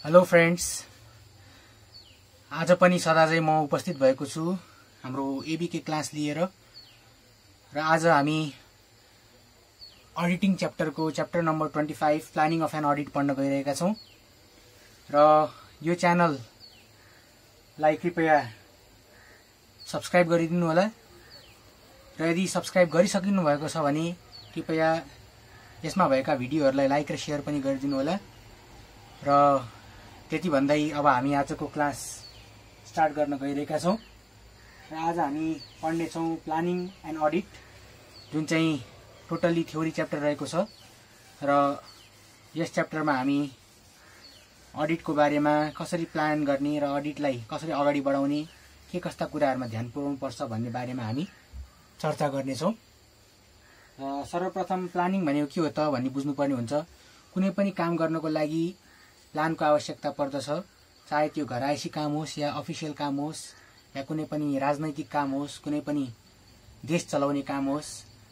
Hello friends, आज पनि सदाझै म उपस्थित भएको छु हाम्रो एबीके क्लास लिएर। र आज हामी auditing chapter number 25 planning of an audit पढ्न गइरहेका छौं। र यो च्यानललाई कृपया सब्स्क्राइब गरिदिनु होला। र यदि सब्स्क्राइब गरिसकिनु भएको छ भने कृपया यसमा भएका भिडियोहरूलाई लाइक र शेयर पनि गरिदिनु होला। र त्यति भन्दै अब हामी आजको क्लास स्टार्ट गर्न गइरहेका छौं। र आज हामी पढ्ने छौं प्लानिङ एन्ड अडिट, जुन चाहिँ टोटली थ्योरी च्याप्टर रहेको छ। र यस च्याप्टरमा हामी अडिटको बारेमा, कसरी प्लान गर्ने र अडिटलाई कसरी अगाडि बढाउने, के कस्ता कुराहरुमा ध्यान पुर्याउनुपर्छ भन्ने बारेमा हामी चर्चा गर्नेछौं। सर्वप्रथम प्लानिङ भनेको के हो त भन्ने बुझ्नुपर्ने हुन्छ। कुनै पनि काम गर्नको लागि प्लानको आवश्यकता पर्दछ, चाहे त्यो घरायसी काम होस् या अफिसियल काम होस् या कुनै पनि राजनैतिक काम होस्, कुनै पनि देश चलाउने काम होस्,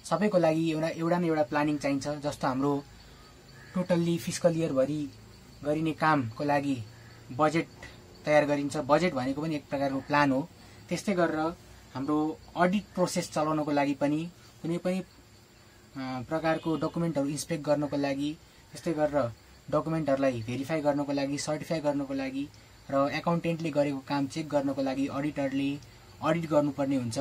सबैको लागि एउटा न एउटा प्लानिङ चाहिन्छ। जस्तो हाम्रो टोटल्ली फिस्कल इयर भरि गरिने कामको लागि बजेट तयार गरिन्छ। बजेट भनेको पनि एक प्रकारको प्लान हो। त्यस्तै गरेर हाम्रो अडिट प्रोसेस चलाउनको लागि पनि, कुनै पनि प्रकारको डकुमेन्टहरु इन्स्पेक्ट गर्नको लागि, त्यस्तै गरेर डकुमेन्टहरुलाई भेरिफाई गर्नको लागि, सर्टिफाई गर्नको लागि र एकाउन्टेन्टले गरेको काम चेक गर्नको लागि अडिटरले अडिट गर्नुपर्ने हुन्छ।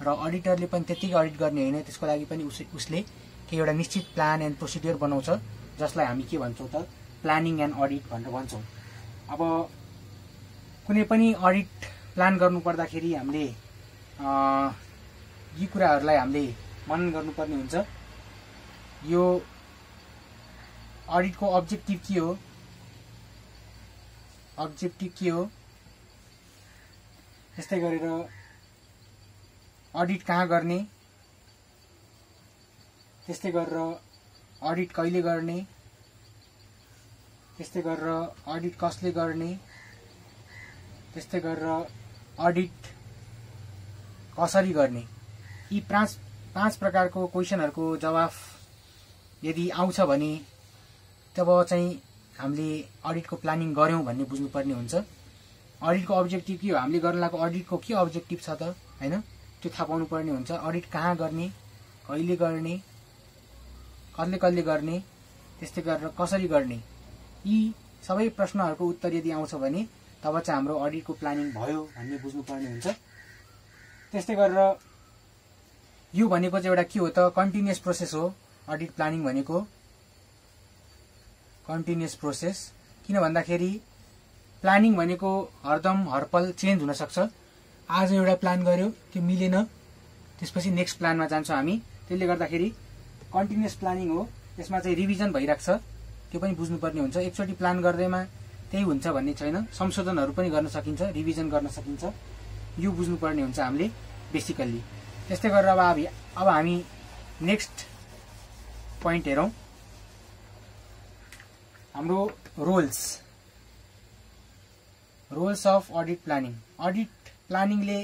र अडिटरले पनि त्यतिकै अडिट गर्ने हैन, त्यसको लागि पनि उसले के एउटा निश्चित प्लान एन्ड प्रोसिड्युर बनाउँछ, जसलाई हामी के भन्छौं त प्लानिङ एन्ड अडिट भनेर भन्छौं। अब कुनै पनि अडिट प्लान गर्नु पर्दाखेरि हामीले यी कुराहरुलाई हामीले मनन गर्नुपर्ने हुन्छ। यो अडिटको अब्जेक्टिभ के हो, त्यस्तै गरेर अडिट कहाँ गर्ने, त्यस्तै गरेर अडिट कहिले गर्ने, त्यस्तै गरेर अडिट कसले गर्ने, त्यस्तै गरेर अडिट कसरी गर्ने। यी पाँच प्रकारको क्वेशनहरुको जवाफ यदि आउँछ भने तब चाहिँ हामीले अडिटको प्लानिङ गर्यौं भन्ने बुझ्नुपर्ने हुन्छ। अडिटको अब्जेक्टिभ के हो, हामीले गर्न लागेको अडिटको के अब्जेक्टिभ छ त हैन, त्यो थाहा पाउनु पर्ने हुन्छ। अडिट कहाँ गर्ने, कहिले गर्ने, कसले गर्ने, त्यस्तै गरेर कसरी गर्ने। यी सबै प्रश्नहरुको उत्तर यदि आउँछ भने तब चाहिँ हाम्रो अडिटको प्लानिङ भयो भन्ने बुझ्नुपर्ने हुन्छ। त्यस्तै गरेर यो भनेको चाहिँ एउटा के हो त कन्टिन्युअस प्रोसेस हो। अडिट प्लानिङ भनेको कन्टिन्युअस प्रोसेस। किन भन्दाखेरि प्लानिङ भनेको हरदम हरपल चेन्ज हुन सक्छ। आज एउटा प्लान गर्यो, त्यो मिलेन, त्यसपछि नेक्स्ट प्लानमा जान्छौं हामी। त्यसले गर्दाखेरि कन्टिन्युअस प्लानिङ हो। त्यसमा चाहिँ रिभिजन भइराख्छ, त्यो पनि बुझ्नुपर्ने हुन्छ। एकचोटी प्लान गर्दैमा त्यही हुन्छ भन्ने छैन, संशोधनहरु पनि गर्न सकिन्छ, रिभिजन गर्न सकिन्छ। यो बुझ्नुपर्ने हुन्छ हामीले बेसिकल्ली। त्यस्तै गरेर अब हामी नेक्स्ट पोइन्ट हेरौं, हाम्रो रोल्स अफ अडिट प्लानिङ। अडिट प्लानिङले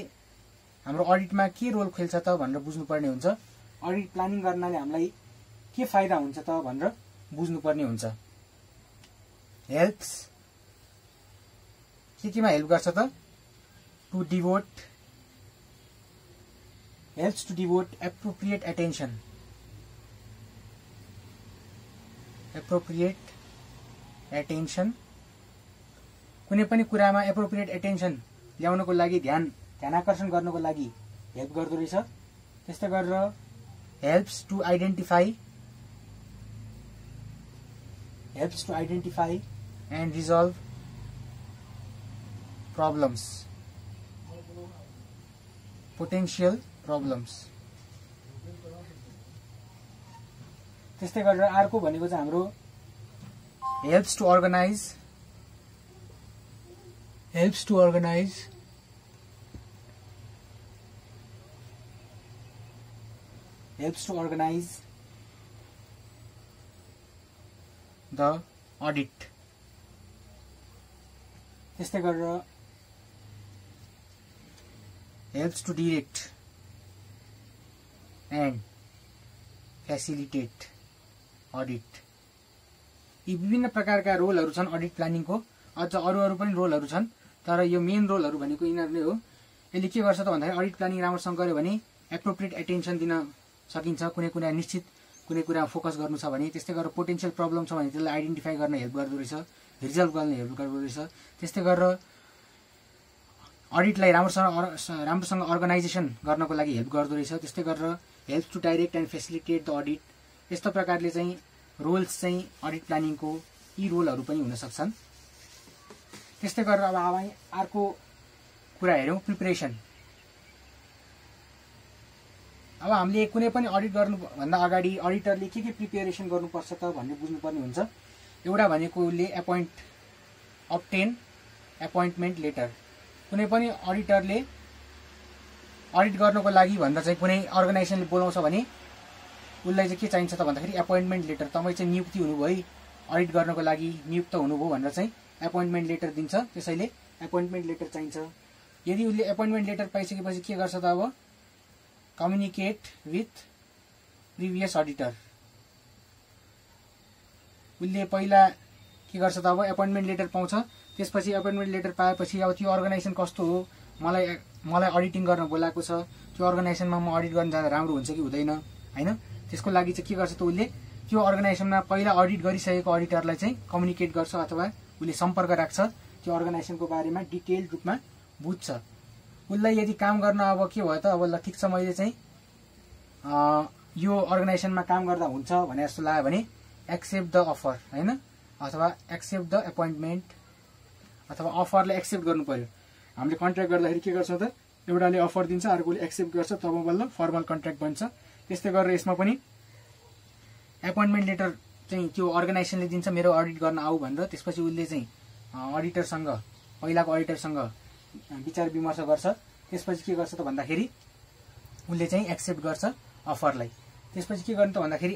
हाम्रो अडिटमा के रोल खेल्छ त भनेर बुझ्नुपर्ने हुन्छ। अडिट प्लानिङ गर्नाले हामीलाई के फाइदा हुन्छ त भनेर बुझ्नुपर्ने हुन्छ। हेल्प्स केमा हेल्प गर्छ त, helps to devote appropriate attention कुनै पनि कुरामा एप्रोप्रिएट एटेन्सन ल्याउनको लागि, ध्यान आकर्षण गर्नको लागि हेल्प गर्दो रहेछ। त्यस्तै गरेर helps to identify and resolve potential problems। त्यस्तै गरेर अर्को भनेको चाहिँ हाम्रो helps to organize the audit। त्यस्तै गरेर helps to direct and facilitate audit. यी विभिन्न प्रकारका रोलहरू छन् अडिट प्लानिङको। अझ अरू पनि रोलहरू छन्, तर यो मेन रोलहरू भनेको यिनीहरू नै हो। यसले के गर्छ त भन्दाखेरि अडिट प्लानिङ राम्रोसँग गर्यो भने एप्रोप्रिएट एटेन्सन दिन सकिन्छ। कुनै निश्चित कुनै कुरा फोकस गर्नु छ भने, त्यस्तै गरेर पोटेन्शियल प्रब्लम छ भने त्यसलाई आइडेन्टिफाई गर्न हेल्प गर्दो रहेछ, रिजल्भ गर्न हेल्प गर्दो रहेछ। त्यस्तै गरेर अडिटलाई राम्रोसँग अर्गनाइजेसन गर्नको लागि हेल्प गर्दो रहेछ। त्यस्तै गरेर help to direct and facilitate the audit. यस्तो प्रकारले चाहिँ रोल्स चाहिँ अडिट प्लानिङको यी रोलहरू पनि हुन सक्छन्। त्यस्तै गरेर अब हामी अर्को कुरा हेरौँ, प्रिपरेसन। अब हामीले कुनै पनि अडिट गर्नुभन्दा अगाडि अडिटरले के प्रिपेरेसन गर्नुपर्छ त भन्ने बुझ्नुपर्ने हुन्छ। एउटा भनेको उसले अब्टेन एपोइन्टमेन्ट लेटर। कुनै पनि अडिटरले अडिट गर्नको लागि भन्दा चाहिँ कुनै अर्गनाइजेसनले बोलाउँछ भने उसलाई चाहिँ के चाहिन्छ त भन्दाखेरि एपोइन्टमेन्ट लेटर। तपाईँ चाहिँ नियुक्ति हुनुभयो, अडिट गर्नको लागि नियुक्त हुनुभयो भनेर चाहिँ एपोइन्टमेन्ट लेटर दिन्छ, त्यसैले एपोइन्टमेन्ट लेटर चाहिन्छ। यदि उसले एपोइन्टमेन्ट लेटर पाइसकेपछि के गर्छ त अब कम्युनिकेट विथ प्रिभियस अडिटर। उसले पहिला के गर्छ त अब एपोइन्टमेन्ट लेटर पाउँछ, त्यसपछि एपोइन्टमेन्ट लेटर पाएपछि अब त्यो अर्गनाइजेसन कस्तो हो, मलाई अडिटिङ गर्न बोलाएको छ, त्यो अर्गनाइजेसनमा म अडिट गर्न जाँदा राम्रो हुन्छ कि हुँदैन हैन। त्यसको लागि चाहिँ के गर्छ त उसले त्यो अर्गनाइजेसनमा पहिला अडिट गरिसकेको अडिटरलाई चाहिँ कम्युनिकेट गर्छ अथवा उसले सम्पर्क राख्छ, त्यो अर्गनाइजेसनको बारेमा डिटेल रूपमा बुझ्छ। उसलाई यदि काम गर्न अब के भयो त अब ल ठिक छ मैले चाहिँ यो अर्गनाइजेसनमा काम गर्दा हुन्छ भने जस्तो लाग्यो भने एक्सेप्ट द अफर हैन, अथवा एक्सेप्ट द एपोइन्टमेन्ट, अथवा अफरलाई एक्सेप्ट गर्नु पर्यो। हामीले कन्ट्र्याक्ट गर्दाखेरि के गर्छौँ त एउटाले अफर दिन्छ, अर्कोले एक्सेप्ट गर्छ, तब बल्ल फर्मल कन्ट्र्याक्ट बन्छ। त्यस्तै गरेर यसमा पनि एपोइन्टमेन्ट लेटर चाहिँ त्यो अर्गनाइजेसनले दिन्छ मेरो अडिट गर्न आऊ भनेर। त्यसपछि उसले चाहिँ अडिटरसँग पहिलाको अडिटरसँग विचार विमर्श गर्छ। त्यसपछि के गर्छ त भन्दाखेरि उसले चाहिँ एक्सेप्ट गर्छ अफरलाई। त्यसपछि के गर्नु त भन्दाखेरि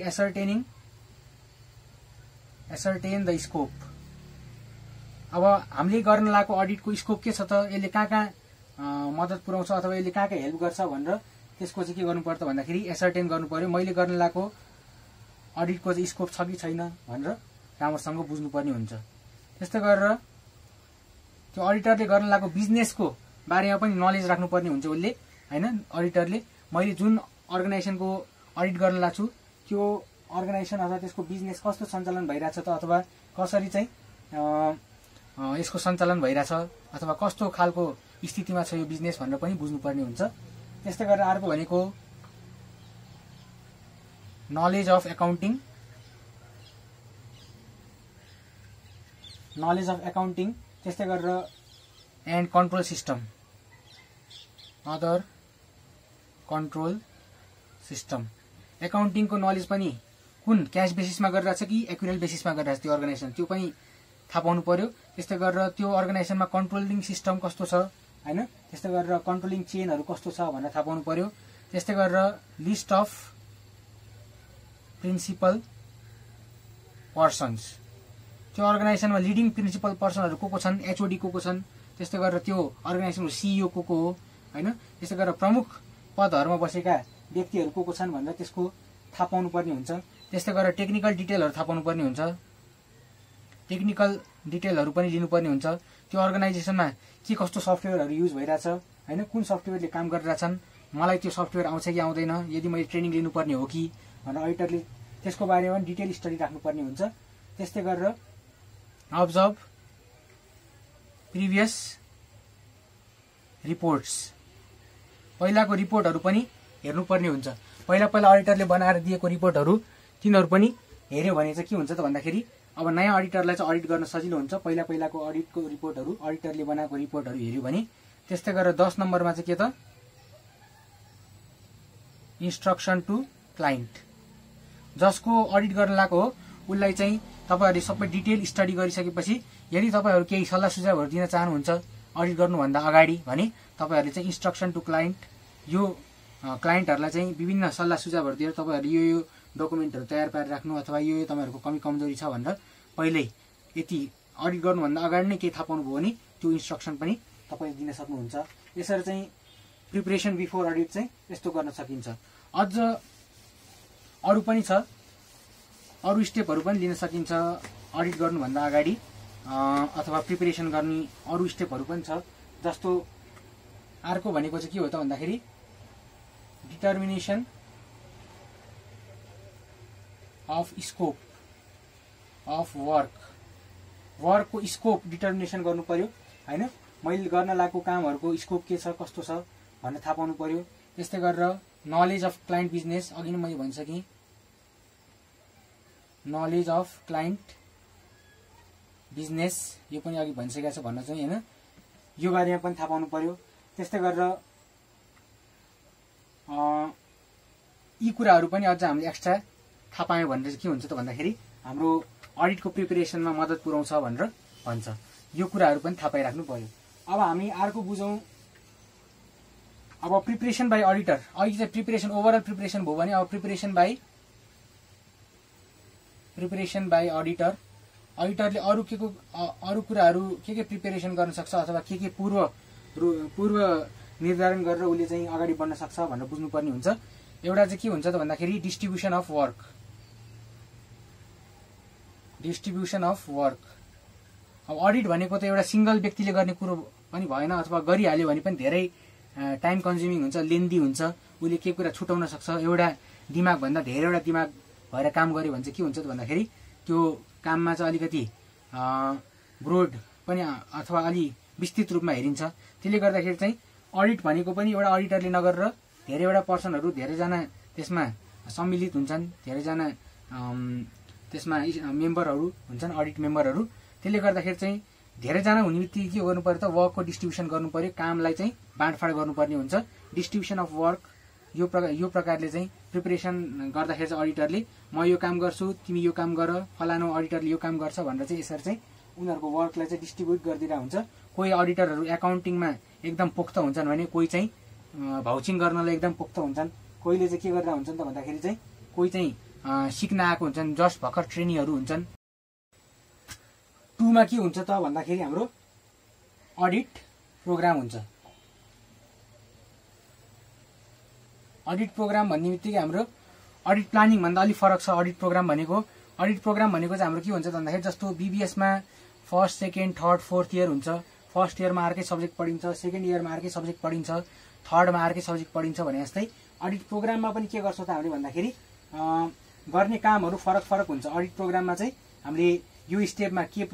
एसर्टेन द स्कोप। अब हामीले गर्न लागेको अडिटको स्कोप के छ त, यसले कहाँ मद्दत पुर्याउँछ अथवा यसले कहाँ हेल्प गर्छ भनेर त्यसको चाहिँ के गर्नु पर्छ भन्दाखेरि एसर्टेन गर्नु पर्यो। मैले गर्न लागेको अडिटको चाहिँ स्कोप छ कि छैन भनेर राम्रोसँग बुझ्नुपर्ने हुन्छ। त्यस्तै गरेर त्यो अडिटरले गर्न लागेको बिजनेसको बारेमा पनि नलेज राख्नुपर्ने हुन्छ उसले हैन। अडिटरले मैले जुन अर्गनाइजेसनको अडिट गर्न लाग्छु त्यो अर्गनाइजेसन अथवा त्यसको बिजनेस कस्तो सञ्चालन भइरहेछ त, अथवा कसरी चाहिँ यसको सञ्चालन भइरहेछ अथवा कस्तो खालको स्थितिमा छ यो बिजनेस भनेर पनि बुझ्नुपर्ने हुन्छ। त्यस्तै गरेर अर्को भनेको नलेज अफ एकाउन्टिङ। त्यस्तै गरेर and control system, other control system. एकाउन्टिङको नलेज पनि कुन क्यास बेसिसमा गरिरहेछ कि एक्युरेल बेसिसमा गरिरहेछ त्यो अर्गनाइजेसन, त्यो पनि थाहा पाउनु पर्यो। त्यस्तै गरेर त्यो अर्गनाइजेसनमा कन्ट्रोलिङ सिस्टम कस्तो छ हैन, त्यस्तै गरेर कन्ट्रोलिङ चेनहरू कस्तो छ भनेर थाहा पाउनु पर्यो। त्यस्तै गरेर लिस्ट अफ प्रिन्सिपल पर्सन्स, त्यो अर्गनाइजेसनमा लिडिङ प्रिन्सिपल पर्सनहरू को छन्, एचओडी को छन्, त्यस्तै गरेर त्यो अर्गनाइजेसनको सिइओ को हो हैन। त्यस्तै गरेर प्रमुख पदहरूमा बसेका व्यक्तिहरू को छन् भनेर त्यसको थाहा पाउनु पर्ने हुन्छ। त्यस्तै गरेर टेक्निकल डिटेलहरू थाहा पाउनु पर्ने हुन्छ। टेक्निकल डिटेलहरू पनि लिनुपर्ने हुन्छ। त्यो अर्गनाइजेसनमा के कस्तो सफ्टवेयरहरू युज भइरहेछ हैन, कुन सफ्टवेयरले काम गरिरहेछन्, मलाई त्यो सफ्टवेयर आउँछ कि आउँदैन, यदि मैले ट्रेनिङ लिनुपर्ने हो कि भनेर अडिटरले त्यसको बारेमा डिटेल स्टडी राख्नुपर्ने हुन्छ। त्यस्तै गरेर अब्जर्भ प्रिभियस रिपोर्ट्स, पहिलाको रिपोर्टहरू पनि हेर्नुपर्ने हुन्छ। पहिला अडिटरले बनाएर दिएको रिपोर्टहरू तिनीहरू पनि हेर्यो भने चाहिँ के हुन्छ त भन्दाखेरि अब नयाँ अडिटरलाई चाहिँ अडिट गर्न सजिलो हुन्छ। पहिलाको अडिटको रिपोर्टहरू अडिटरले बनाएको रिपोर्टहरू हेर्यो भने। त्यस्तै गरेर 10 नम्बरमा चाहिँ के त इन्स्ट्रक्सन टु क्लाइन्ट, जसको अडिट गर्न लागेको हो उसलाई चाहिँ तपाईहरुले सबै डिटेल स्टडी गरिसकेपछि यदि तपाईहरु केही सल्लाह सुझावहरू दिन चाहनुहुन्छ अडिट गर्नुभन्दा अगाडि भने तपाईहरुले चाहिँ इन्स्ट्रक्सन टु क्लाइन्ट, यो क्लाइन्टहरुलाई चाहिँ विभिन्न सल्लाह सुझावहरू दिएर तपाईहरु यो डकुमेन्टहरु तयार पारेर राख्नु अथवा यो तपाईहरुको कमी कमजोरी छ भनेर पहिल्यै यति अडिट गर्नुभन्दा अगाडि नै के थाहा पाउनु भयो भने त्यो इन्स्ट्रक्सन पनि तपाईले दिन सक्नुहुन्छ। यसरी चाहिँ प्रिपरेसन बिफोर अडिट चाहिँ यस्तो गर्न सकिन्छ। अझ अरू पनि छ, अरू स्टेपहरू पनि लिन सकिन्छ अडिट गर्नुभन्दा अगाडि अथवा प्रिपरेसन गर्ने अरू स्टेपहरू पनि छ। जस्तो अर्को भनेको चाहिँ के हो त भन्दाखेरि डिटर्मिनेसन अफ स्कोप अफ वर्कको स्कोप डिटर्मिनेसन गर्नु पर्यो हैन। मैले गर्न लागेको कामहरूको स्कोप के छ कस्तो छ भनेर थाहा पाउनु पर्यो। त्यस्तै गरेर नलेज अफ क्लाइन्ट बिजनेस, अघि नै मैले भनिसकेँ नलेज अफ क्लाइन्ट बिजनेस, यो पनि अघि भनिसकेको छ भन्न चाहिँ हैन, यो बारेमा पनि थाहा पाउनु पर्यो। त्यस्तै गरेर यी कुराहरू पनि अझ हामीले एक्स्ट्रा थाहा पायौँ भनेर चाहिँ के हुन्छ त भन्दाखेरि हाम्रो अडिटको प्रिपरेसनमा मद्दत पुर्याउँछ भनेर भन्छ। यो कुराहरू पनि थाहा पाइराख्नु पर्यो। अब हामी अर्को बुझौँ। अब प्रिपरेसन बाई अडिटर, अघि चाहिँ प्रिपरेसन ओभरअल प्रिपरेसन भयो भने अब प्रिपरेसन बाई अडिटर, अडिटरले अरू कुराहरू के प्रिपरेसन गर्न सक्छ अथवा के पूर्व निर्धारण गरेर उसले चाहिँ अगाडि बढ्न सक्छ भनेर बुझ्नुपर्ने हुन्छ। एउटा चाहिँ के हुन्छ त भन्दाखेरि डिस्ट्रिब्युसन अफ वर्क। अब अडिट भनेको त एउटा सिंगल व्यक्तिले गर्ने कुरो पनि भएन, अथवा गरिहाल्यो भने पनि धेरै टाइम कन्ज्युमिङ हुन्छ, लेन्दी हुन्छ, उसले के कुरा छुटाउन सक्छ। एउटा दिमाग भन्दा धेरैवटा दिमाग भएर काम गर्यो भने चाहिँ के हुन्छ त भन्दाखेरि त्यो काममा चाहिँ अलिकति ब्रोड पनि अथवा अलि विस्तृत रूपमा हेरिन्छ। त्यसले गर्दाखेरि चाहिँ अडिट भनेको पनि एउटा अडिटरले नगरेर धेरैवटा पर्सनहरू, धेरैजना त्यसमा सम्मिलित हुन्छन्, धेरैजना त्यसमा मेम्बरहरू हुन्छन्, अडिट मेम्बरहरू। त्यसले गर्दाखेरि चाहिँ धेरैजना हुने बित्तिकै के गर्नु पर्यो त वर्कको डिस्ट्रिब्युसन गर्नु पर्यो, कामलाई चाहिँ बाँडफाँड गर्नुपर्ने हुन्छ। डिस्ट्रिब्युसन अफ वर्क यो प्रकारले चाहिँ प्रिपरेसन गर्दाखेरि चाहिँ अडिटरले म यो काम गर्छु, तिमी यो काम गर, फलानु अडिटरले यो काम गर्छ भनेर चाहिँ यसरी चाहिँ उनीहरूको वर्कलाई चाहिँ डिस्ट्रिब्युट गरिदिरहेको हुन्छ। कोही अडिटरहरू एकाउन्टिङमा एकदम पोख्त हुन्छन् भने कोही चाहिँ भाउचिङ गर्नलाई एकदम पोख्त हुन्छन्। कोहीले चाहिँ के गरेर हुन्छन् त भन्दाखेरि चाहिँ कोही चाहिँ सिक्न आएको हुन्छन्, जस्ट भर्खर ट्रेनीहरू हुन्छन्। 2 मा के हुन्छ त भन्दाखेरि हाम्रो अडिट प्रोग्राम हुन्छ। अडिट प्रोग्राम भन्ने बित्तिकै हाम्रो अडिट प्लानिङ भन्दा अलिक फरक छ। अडिट प्रोग्राम भनेको चाहिँ हाम्रो के हुन्छ त भन्दाखेरि जस्तो बीबीएसमा first, second, third, fourth year हुन्छ। फर्स्ट इयरमा अर्कै सब्जेक्ट पढिन्छ, सेकेन्ड इयरमा अर्कै सब्जेक्ट पढिन्छ, थर्डमा अर्कै सब्जेक्ट पढिन्छ भने जस्तै अडिट प्रोग्राममा पनि के गर्छ त हामीले भन्दाखेरि गर्ने कामहरू फरक हुन्छ। अडिट प्रोग्राममा चाहिँ हामीले यो स्टेपमा के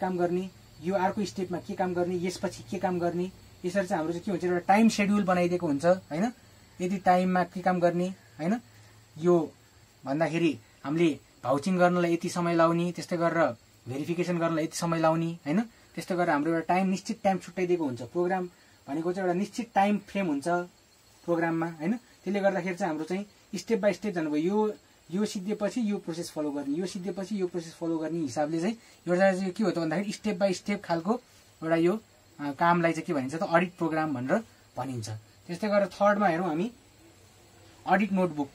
काम गर्ने, यो अर्को स्टेपमा के काम गर्ने, यसपछि के काम गर्ने, यसरी चाहिँ हाम्रो चाहिँ के हुन्छ एउटा टाइम सेड्युल बनाइदिएको हुन्छ हैन। यदि टाइममा के काम गर्ने हैन, यो भन्दाखेरि हामीले भाउचिङ गर्नलाई यति समय लाउने, त्यस्तै गरेर भेरिफिकेसन गर्नलाई यति समय लाउने हैन। त्यस्तै गरेर हाम्रो एउटा टाइम, निश्चित टाइम छुट्याइदिएको हुन्छ। प्रोग्राम भनेको चाहिँ एउटा निश्चित टाइम फ्रेम हुन्छ प्रोग्राममा हैन। त्यसले गर्दाखेरि चाहिँ हाम्रो चाहिँ स्टेप बाई स्टेप जानुभयो। यो सिद्धिएपछि यो प्रोसेस फलो गर्ने, यो सिद्धिएपछि यो प्रोसेस फलो गर्ने हिसाबले चाहिँ एउटा चाहिँ के हो त भन्दाखेरि स्टेप बाई स्टेप खालको एउटा यो कामलाई चाहिँ के भनिन्छ त अडिट प्रोग्राम भनेर भनिन्छ। त्यस्तै गरेर थर्डमा हेरौँ हामी अडिट नोटबुक।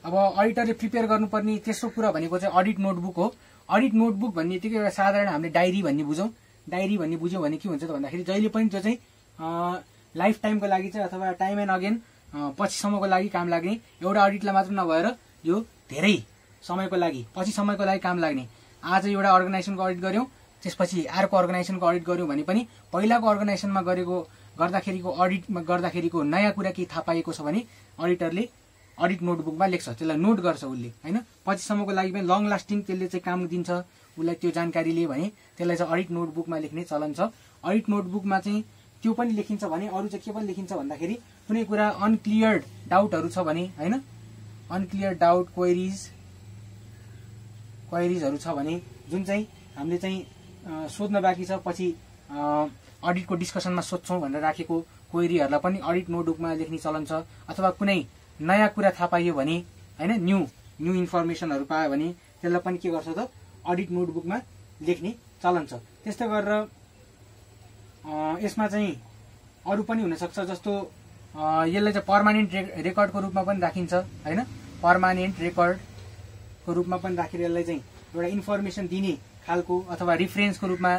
अब अडिटरले प्रिपेयर गर्नुपर्ने तेस्रो कुरा भनेको चाहिँ अडिट नोटबुक हो। अडिट नोटबुक भन्ने बित्तिकै एउटा साधारण हामीले डायरी भन्ने बुझौँ। डायरी भन्ने बुझ्यौँ भने के हुन्छ त भन्दाखेरि जहिले पनि त्यो चाहिँ लाइफ टाइमको लागि चाहिँ अथवा टाइम एन्ड अगेन पछिसम्मको लागि काम लाग्ने, एउटा अडिटलाई मात्र नभएर यो धेरै समयको लागि पछिसम्मको लागि काम लाग्ने। आज एउटा अर्गनाइजेसनको अडिट गर्यौँ, त्यसपछि अर्को अर्गनाइजेसनको अडिट गर्यौँ भने पनि पहिलाको अर्गनाइजेसनमा गर्दाखेरिको नयाँ कुरा केही थाहा पाएको छ भने अडिटरले अडिट नोटबुकमा लेख्छ, त्यसलाई नोट गर्छ उसले हैन। पछिसम्मको लागि पनि लङ लास्टिङ त्यसले चाहिँ काम दिन्छ उसलाई त्यो जानकारीले भने त्यसलाई चाहिँ अडिट नोटबुकमा लेख्ने चलन छ। अडिट नोटबुकमा चाहिँ त्यो पनि लेखिन्छ भने अरू चाहिँ के पनि लेखिन्छ भन्दाखेरि कुनै कुरा अनक्लियर्ड डाउटहरू छ भने हैन, अनक्लियर डाउट क्वेरीजहरू छ भने जुन चाहिँ हामीले चाहिँ सोध्न बाँकी छ, पछि अडिटको डिस्कसनमा सोध्छौँ भनेर राखेको क्वेरीहरूलाई पनि अडिट नोटबुकमा लेख्ने चलन छ। अथवा कुनै नयाँ कुरा थाहा पाइयो भने हैन, न्यू इन्फर्मेसनहरू पायो भने त्यसलाई पनि के गर्छ त अडिट नोटबुकमा लेख्ने चलन छ। त्यस्तै गरेर यसमा चाहिँ अरू पनि हुनसक्छ, जस्तो यसलाई चाहिँ पर्मानेन्ट रेकर्डको रूपमा पनि राखिन्छ हैन। पर्मानेन्ट रेकर्डको रूपमा पनि राखेर यसलाई चाहिँ एउटा इन्फर्मेसन दिने खालको अथवा रिफरेन्सको रूपमा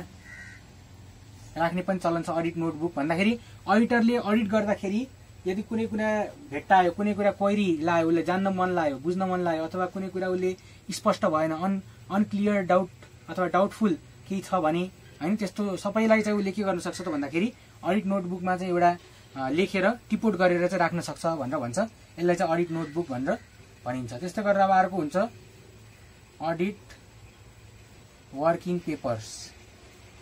राख्ने पनि चलन छ अडिट नोटबुक भन्दाखेरि अडिटरले अडिट गर्दाखेरि यदि कुनै कुरा भेट्टायो, कुनै कुरा क्वेरी लायो, उसले जान्न मन लाग्यो, बुझ्न मन लाग्यो अथवा कुनै कुरा उसले स्पष्ट भएन, अनक्लियर डाउट अथवा डाउटफुल केही छ भने हैन, त्यस्तो सबैलाई चाहिँ उसले के गर्न सक्छ त भन्दाखेरि अडिट नोटबुकमा चाहिँ एउटा लेखेर टिपोट गरेर चाहिँ राख्न सक्छ भनेर भन्छ। यसलाई चाहिँ अडिट नोटबुक भनेर भनिन्छ। त्यस्तै गरेर अब अर्को हुन्छ audit working papers.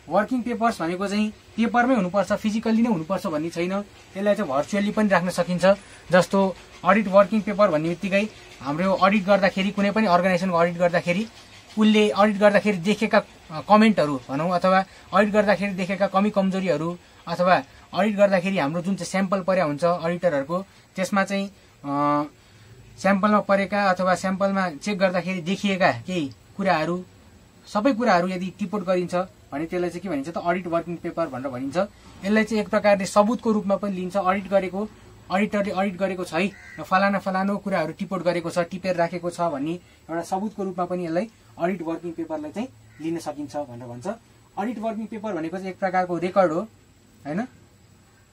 Working papers भनेको चाहिँ पेपरमै हुनुपर्छ, फिजिकल्ली नै हुनुपर्छ भन्ने छैन। यसलाई चाहिँ भर्चुअली पनि राख्न सकिन्छ। जस्तो अडिट वर्किङ पेपर भन्ने बित्तिकै हाम्रो अडिट गर्दाखेरि, कुनै पनि अर्गनाइजेसनको अडिट गर्दाखेरि उसले अडिट गर्दाखेरि देखेका कमेन्टहरू भनौँ अथवा अडिट गर्दाखेरि देखेका कमी कमजोरीहरू अथवा अडिट गर्दाखेरि हाम्रो जुन चाहिँ स्याम्पल पर्या हुन्छ अडिटरहरूको, त्यसमा चाहिँ स्याम्पलमा परेका अथवा स्याम्पलमा चेक गर्दाखेरि देखिएका केही कुराहरू, सबै कुराहरू यदि टिपोट गरिन्छ भने त्यसलाई चाहिँ के भनिन्छ त अडिट वर्किङ पेपर भनेर भनिन्छ। यसलाई चाहिँ एक प्रकारले सबुतको रूपमा पनि लिन्छ। अडिटरले अडिट गरेको छ है, फलाना फलानो कुराहरू टिपोट गरेको छ, टिपेर राखेको छ भन्ने एउटा सबुतको रूपमा पनि यसलाई अडिट वर्किङ पेपरलाई चाहिँ लिन सकिन्छ भनेर भन्छ। अडिट वर्किङ पेपर भनेको चाहिँ एक प्रकारको रेकर्ड हो हैन,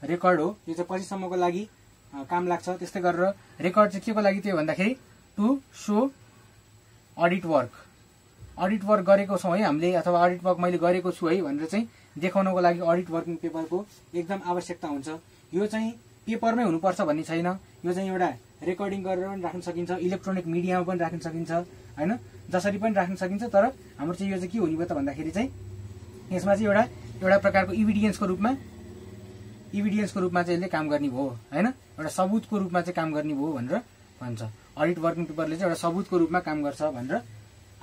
रेकर्ड हो। यो चाहिँ पछिसम्मको लागि काम लाग्छ। त्यस्तै गरेर रेकर्ड चाहिँ के को लागि थियो भन्दाखेरि टु सो अडिट वर्क गरेको छौँ है हामीले, अथवा अडिट वर्क मैले गरेको छु है भनेर चाहिँ देखाउनको लागि अडिट वर्किङ पेपरको एकदम आवश्यकता हुन्छ। यो चाहिँ पेपरमै हुनुपर्छ भन्ने छैन। यो चाहिँ एउटा रेकर्डिङ गरेर पनि राख्न सकिन्छ, इलेक्ट्रोनिक मिडियामा पनि राख्न सकिन्छ हैन, जसरी पनि राख्न सकिन्छ। तर हाम्रो चाहिँ यो चाहिँ के हुने भयो त भन्दाखेरि चाहिँ यसमा चाहिँ एउटा प्रकारको इभिडेन्सको रूपमा चाहिँ यसले काम गर्ने भयो हैन, एउटा सबुतको रूपमा चाहिँ काम गर्ने भयो भनेर भन्छ। अडिट वर्किङ पेपरले चाहिँ एउटा सबुतको रूपमा काम गर्छ भनेर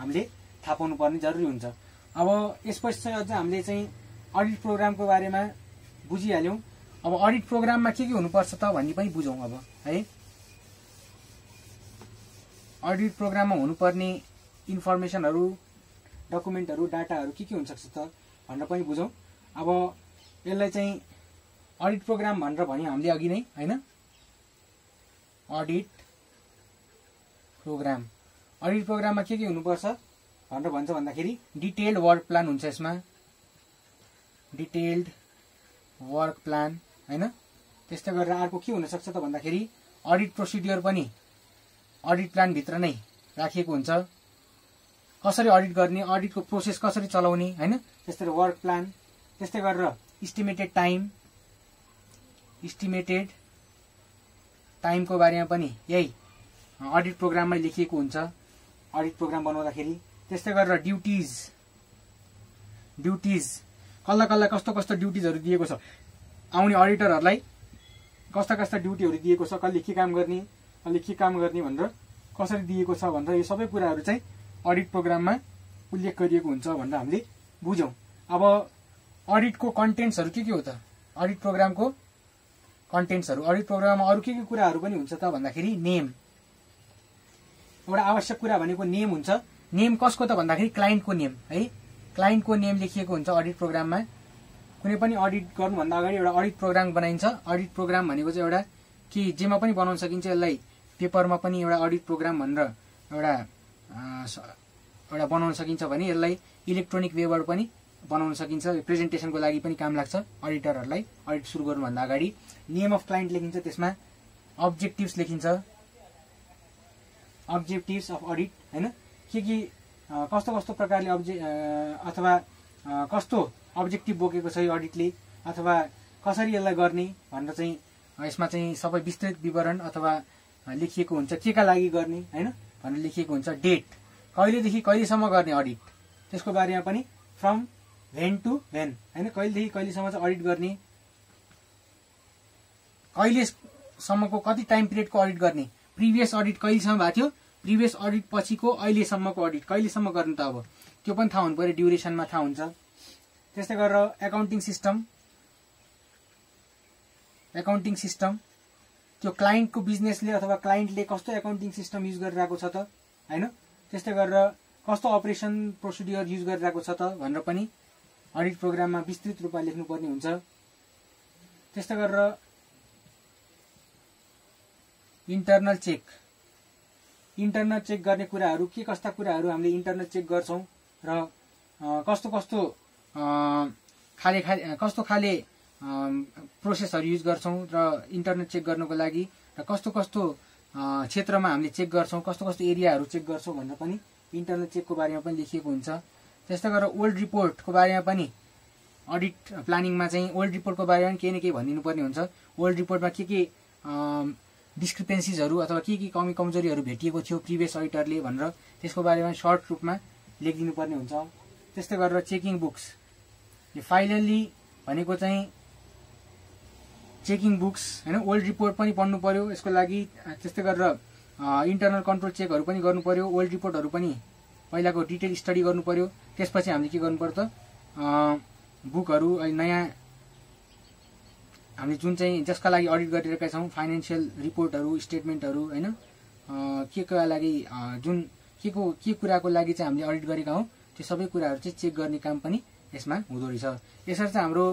हामीले थाहा पाउनु पर्ने जरुरी हुन्छ। अब यसपछि चाहिँ अझ हामीले चाहिँ अडिट प्रोग्रामको बारेमा बुझिहाल्यौं। अब अडिट प्रोग्राममा के हुनुपर्छ त भन्ने पनि बुझौं अब है। अडिट प्रोग्राममा हुनुपर्ने इन्फर्मेसनहरू, डकुमेन्टहरू, डाटाहरू के हुन सक्छ त भनेर पनि बुझौं। अब यसलाई चाहिँ अडिट प्रोग्राम भनेर भन्यौं हामीले अघि नै हैन। अडिट प्रोग्राममा के हुनुपर्छ भनेर भन्छ भन्दाखेरि डिटेल्ड वर्क प्लान हुन्छ यसमा, डिटेल्ड वर्क प्लान हैन। त्यस्तै गरेर अर्को के हुन सक्छ त भन्दाखेरि अडिट प्रोसिड्युर पनि अडिट प्लान भित्र नै राखिएको हुन्छ। कसरी अडिट गर्ने, अडिटको प्रोसेस कसरी चलाउने हैन, त्यस्तै वर्क प्लान। त्यस्तै गरेर इस्टिमेटेड टाइमको बारेमा पनि यही अडिट प्रोग्राममै लेखिएको हुन्छ अडिट प्रोग्राम बनाउँदाखेरि। त्यस्तै गरेर ड्युटिज कसलाई कस्तो ड्युटिजहरू दिएको छ, आउने अडिटरहरूलाई कस्ता ड्युटीहरू दिएको छ, कहिले के काम गर्ने भनेर कसरी दिएको छ भनेर यो सबै कुराहरू चाहिँ अडिट प्रोग्राममा उल्लेख गरिएको हुन्छ भनेर हामीले बुझौं। अब अडिटको कन्टेन्ट्सहरू के हो त, अडिट प्रोग्रामको कन्टेन्ट्सहरू, अडिट प्रोग्राममा अरू के कुराहरू पनि हुन्छ त भन्दाखेरि नेम, एउटा आवश्यक कुरा भनेको नेम हुन्छ। नेम कसको त भन्दाखेरि क्लाइन्टको नेम है, क्लाइन्टको नेम लेखिएको हुन्छ अडिट प्रोग्राममा। कुनै पनि अडिट गर्नुभन्दा अगाडि एउटा अडिट प्रोग्राम बनाइन्छ। अडिट प्रोग्राम भनेको चाहिँ एउटा के जेमा पनि बनाउन सकिन्छ, यसलाई पेपरमा पनि एउटा अडिट प्रोग्राम भनेर एउटा बनाउन सकिन्छ भने यसलाई इलेक्ट्रोनिक वेबाट पनि बनाउन सकिन्छ। प्रेजेन्टेसनको लागि पनि काम लाग्छ अडिटरहरूलाई। अडिट सुरु गर्नुभन्दा अगाडि नेम अफ क्लाइन्ट लेखिन्छ, त्यसमा अब्जेक्टिभ्स लेखिन्छ, अब्जेक्टिभ्स अफ अडिट हैन, के कस्तो प्रकारले अथवा कस्तो अब्जेक्टिभ बोकेको छ यो अडिटले, अथवा कसरी यसलाई गर्ने भनेर चाहिँ यसमा चाहिँ सबै विस्तृत विवरण अथवा लेखिएको हुन्छ। के का लागि गर्ने हैन भनेर लेखिएको हुन्छ। डेट, कहिलेदेखि कहिलेसम्म गर्ने अडिट, त्यसको बारेमा पनि फ्रम भेन टु भेन हैन, कहिलेदेखि कहिलेसम्म चाहिँ अडिट गर्ने, कहिलेसम्मको कति टाइम पिरियडको अडिट गर्ने, प्रिभियस अडिट कहिलेसम्म भएको थियो, प्रिभियस अडिट पछिको अहिलेसम्मको अडिट कहिलेसम्म गर्ने त अब त्यो पनि थाहा हुनु पर्यो, ड्युरेसनमा थाहा हुन्छ। त्यस्तै गरेर एकाउन्टिङ सिस्टम त्यो क्लाइन्टको बिजनेसले अथवा क्लाइन्टले कस्तो एकाउन्टिङ सिस्टम युज गरिरहेको छ त हैन, त्यस्तै गरेर कस्तो अपरेसन प्रोसिड्युर युज गरिरहेको छ त भनेर पनि अडिट प्रोग्राममा विस्तृत रूपमा लेख्नुपर्ने हुन्छ। त्यस्तै गरेर इन्टरनल चेक गर्ने कुराहरू, के कस्ता कुराहरू हामीले इन्टरनल चेक गर्छौं र कस्तो कस्तो खाले प्रोसेसहरू युज गर्छौं र इन्टरनेट चेक गर्नको लागि र कस्तो कस्तो क्षेत्रमा हामीले चेक गर्छौं, कस्तो कस्तो एरियाहरू चेक गर्छौं भनेर पनि इन्टरनेट चेकको बारेमा पनि लेखिएको हुन्छ। त्यस्तै गरेर ओल्ड रिपोर्टको बारेमा पनि अडिट प्लानिङमा चाहिँ ओल्ड रिपोर्टको बारेमा पनि केही न केही भनिदिनु पर्ने हुन्छ। ओल्ड रिपोर्टमा के डिस्क्रिपेन्सिजहरू अथवा के कमी कमजोरीहरू भेटिएको थियो प्रिभियस अडिटरले भनेर त्यसको बारेमा सर्ट रूपमा लेखिदिनु पर्ने हुन्छ। त्यस्तै गरेर चेकिङ बुक्स, यो फाइनल्ली भनेको चाहिँ चेकिङ बुक्स हैन, ओल्ड रिपोर्ट पनि पढ्नु पर्यो यसको लागि। त्यस्तै गरेर इन्टरनल कन्ट्रोल चेकहरू पनि गर्नु पर्यो, ओल्ड रिपोर्टहरू पनि पहिलाको डिटेल स्टडी गर्नु पर्यो। त्यसपछि हामीले के गर्नु पर्छ, बुकहरू नयाँ हामीले जुन चाहिँ जसका लागि अडिट गरिरहेका छौं फाइनेन्शियल रिपोर्टहरू, स्टेटमेन्टहरू हैन, केका लागि जुन के कुराको लागि चाहिँ हामीले अडिट गरेका हौं त्यो सबै कुराहरू चाहिँ चेक गर्ने काम पनि यसमा हुँदो रहेछ। यसरी चाहिँ हाम्रो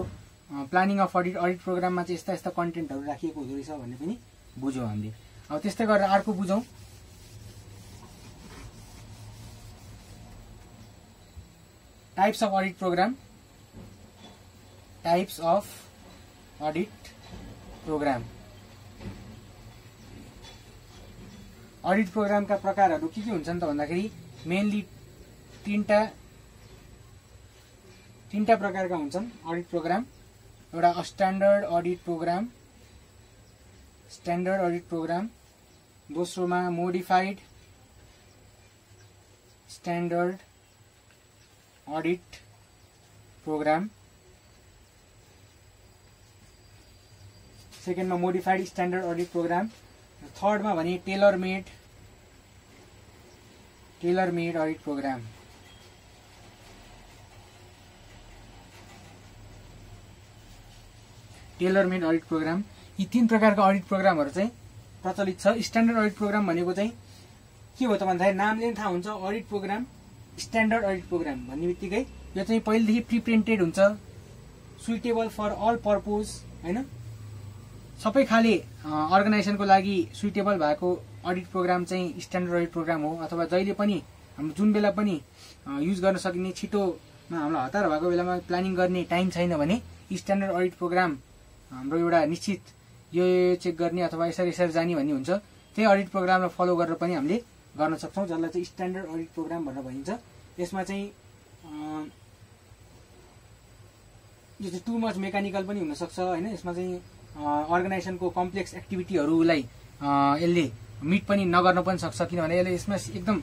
प्लानिङ अफ अडिट प्रोग्राममा चाहिँ यस्ता यस्ता कन्टेन्टहरू राखिएको हुँदो रहेछ भन्ने पनि बुझ्यौं हामीले। अब त्यस्तै गरेर अर्को बुझौं, types of audit program. Types of audit program, audit प्रोग्रामका प्रकारहरू के हुन्छन् त भन्दाखेरि मेनली तीनटा प्रकारका हुन्छन् अडिट प्रोग्राम। एउटा standard audit programme, standard audit program, दोस्रोमा मोडिफाइड स्ट्यान्डर्ड अडिट प्रोग्राम, सेकेन्डमा मोडिफाइड स्ट्यान्डर्ड अडिट प्रोग्राम, थर्डमा भने tailor made audit program. Tailor made audit program, यी तीन प्रकारका अडिट प्रोग्रामहरू चाहिँ प्रचलित छ। स्ट्यान्डर्ड अडिट प्रोग्राम भनेको चाहिँ के हो त भन्दाखेरि नामले थाहा हुन्छ, audit programme standard audit programme भन्ने बित्तिकै यो चाहिँ पहिलेदेखि प्री प्रिन्टेड हुन्छ, सुइटेबल फर अल पर्पोज हैन, सबै खाले अर्गनाइजेसनको लागि सुइटेबल भएको अडिट प्रोग्राम चाहिँ स्ट्यान्डर्ड अडिट प्रोग्राम हो। अथवा जहिले पनि हाम्रो जुन बेला पनि युज गर्न सकिने, छिटोमा हामीलाई हतार भएको बेलामा प्लानिङ गर्ने टाइम छैन भने स्ट्यान्डर्ड अडिट प्रोग्राम हाम्रो एउटा निश्चित यो चेक गर्ने अथवा यसरी जाने भन्ने हुन्छ। त्यही अडिट प्रोग्रामलाई फलो गरेर पनि हामीले गर्न सक्छौं, जसलाई चाहिँ स्ट्यान्डर्ड अडिट प्रोग्राम भनेर भनिन्छ। यसमा चाहिँ यो चाहिँ टु मच मेकानिकल पनि हुन सक्छ हैन, यसमा चाहिँ अर्गनाइजेसनको कम्प्लेक्स एक्टिभिटीहरूलाई यसले मिट पनि नगर्न पनि सक्छ, किनभने यसले यसमा एकदम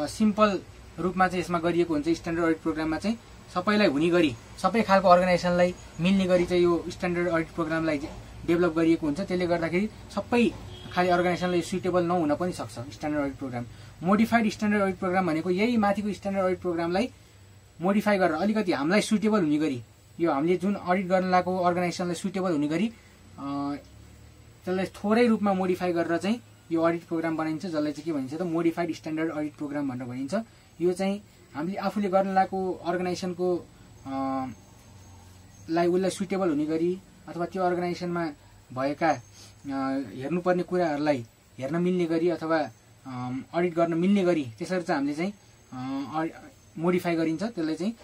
सिम्पल रूपमा चाहिँ यसमा गरिएको हुन्छ। स्ट्यान्डर्ड अडिट प्रोग्राममा चाहिँ सबैलाई हुने गरी, सबै खालको अर्गनाइजेसनलाई मिल्ने गरी चाहिँ यो स्ट्यान्डर्ड अडिट प्रोग्रामलाई डेभलप गरिएको हुन्छ। त्यसले गर्दाखेरि सबै खाली अर्गनाइजेसनलाई सुइटेबल नहुन पनि सक्छ standard audit programme. Modified standard audit programme भनेको यही माथिको स्ट्यान्डर्ड अडिट प्रोग्रामलाई मोडिफाई गरेर अलिकति हामीलाई सुइटेबल हुने गरी, यो हामीले जुन अडिट गर्न लागेको अर्गनाइजेसनलाई सुइटेबल हुने गरी त्यसलाई थोरै रूपमा मोडिफाई गरेर चाहिँ यो अडिट प्रोग्राम बनाइन्छ, जसलाई चाहिँ के भनिन्छ त मोडिफाइड स्ट्यान्डर्ड अडिट प्रोग्राम भनेर भनिन्छ। यो चाहिँ हामीले आफूले गर्न लागेको अर्गनाइजेसनको उसलाई सुइटेबल हुने गरी अथवा त्यो अर्गनाइजेसनमा भएका हेर्नुपर्ने कुराहरूलाई हेर्न मिल्ने गरी अथवा अडिट गर्न मिल्ने गरी त्यसरी चाहिँ हामीले चाहिँ मोडिफाई गरिन्छ, त्यसलाई चाहिँ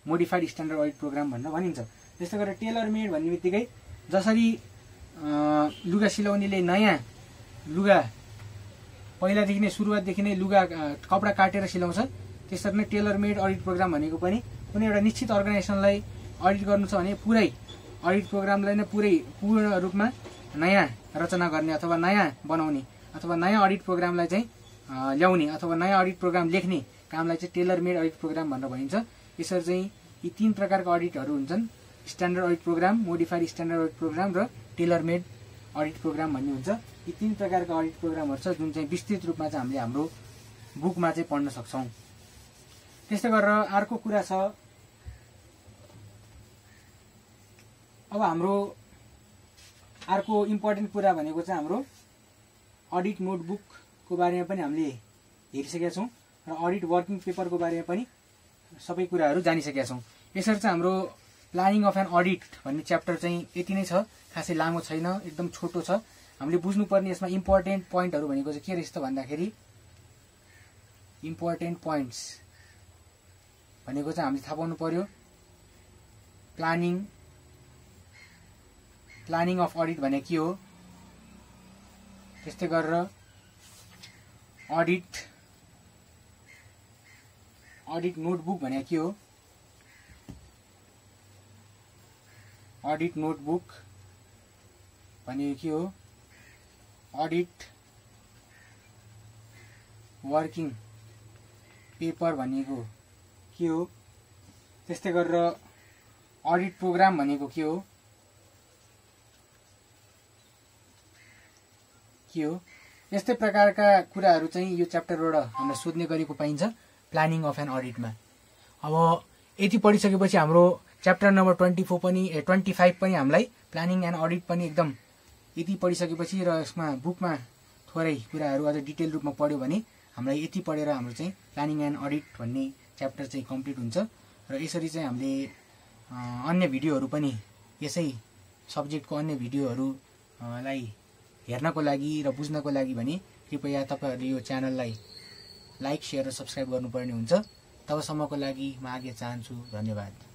मोडिफाइड स्ट्यान्डर्ड अडिट प्रोग्राम भनेर भनिन्छ। त्यस्तै गरेर टेलर मेड भन्ने बित्तिकै जसरी लुगा सिलाउनेले नयाँ लुगा पहिलादेखि नै सुरुवातदेखि नै लुगा कपडा काटेर सिलाउँछ, त्यसरी नै टेलर मेड अडिट प्रोग्राम भनेको पनि कुनै एउटा निश्चित अर्गनाइजेसनलाई अडिट गर्नु छ भने पुरै अडिट प्रोग्रामलाई नै पूर्ण रूपमा नयाँ रचना गर्ने अथवा नयाँ बनाउने अथवा नयाँ अडिट प्रोग्रामलाई चाहिँ ल्याउने अथवा नयाँ अडिट प्रोग्राम लेख्ने कामलाई चाहिँ टेलर मेड अडिट प्रोग्राम भनेर भनिन्छ। यसरी चाहिँ यी तीन प्रकारका अडिटहरू हुन्छन्, standard audit programme, modified standard audit programme र टेलर मेड अडिट प्रोग्राम भन्ने हुन्छ। यी तीन प्रकारका अडिट प्रोग्रामहरू छ जुन चाहिँ विस्तृत रूपमा चाहिँ हामीले हाम्रो बुकमा चाहिँ पढ्न सक्छौं। त्यस्तै गरेर अर्को कुरा छ, अब हाम्रो अर्को इम्पोर्टेन्ट कुरा भनेको चाहिँ हाम्रो अडिट नोटबुकको बारेमा पनि हामीले हेरिसकेका छौं र अडिट वर्किङ पेपरको बारेमा पनि सबै कुराहरू जानिसकेका छौं। यसरी चाहिँ हाम्रो प्लानिङ अफ एन अडिट भन्ने च्याप्टर चाहिँ यति नै छ, खासै लामो छैन, एकदम छोटो छ। हामीले बुझ्नुपर्ने यसमा इम्पोर्टेन्ट पोइन्टहरू भनेको चाहिँ के रहेछ त भन्दाखेरि इम्पोर्टेन्ट पोइन्ट्स भनेको चाहिँ हामीले थाहा पाउनु पर्यो। प्लानिङ अफ अडिट भने के हो, त्यस्तै गरेर अडिट नोटबुक भने के हो, अडिट नोटबुक भने के हो, अडिट वर्किङ पेपर भनेको के हो, त्यस्तै गरेर अडिट प्रोग्राम भनेको के हो, यस्तै प्रकारका कुराहरू चाहिँ यो च्याप्टरबाट हामीलाई सोध्ने गरेको पाइन्छ प्लानिङ अफ एन अडिटमा। अब यति पढिसकेपछि हाम्रो च्याप्टर नम्बर 25 पनि हामीलाई प्लानिङ एन्ड अडिट पनि एकदम यति पढिसकेपछि र यसमा बुकमा थोरै कुराहरू अझ डिटेल रूपमा पढ्यो भने हामीलाई यति पढेर हाम्रो चाहिँ प्लानिङ एन्ड अडिट भन्ने च्याप्टर चाहिँ कम्प्लिट हुन्छ। र यसरी चाहिँ हामीले अन्य भिडियोहरू पनि यसै सब्जेक्टको अन्य भिडियोहरूलाई हेर्नको लागि र बुझ्नको लागि भने कृपया तपाईहरुले यो च्यानललाई लाइक, शेयर र सब्स्क्राइब गर्नुपर्ने हुन्छ। तबसम्मको लागि म आज्ञा चाहन्छु। धन्यवाद।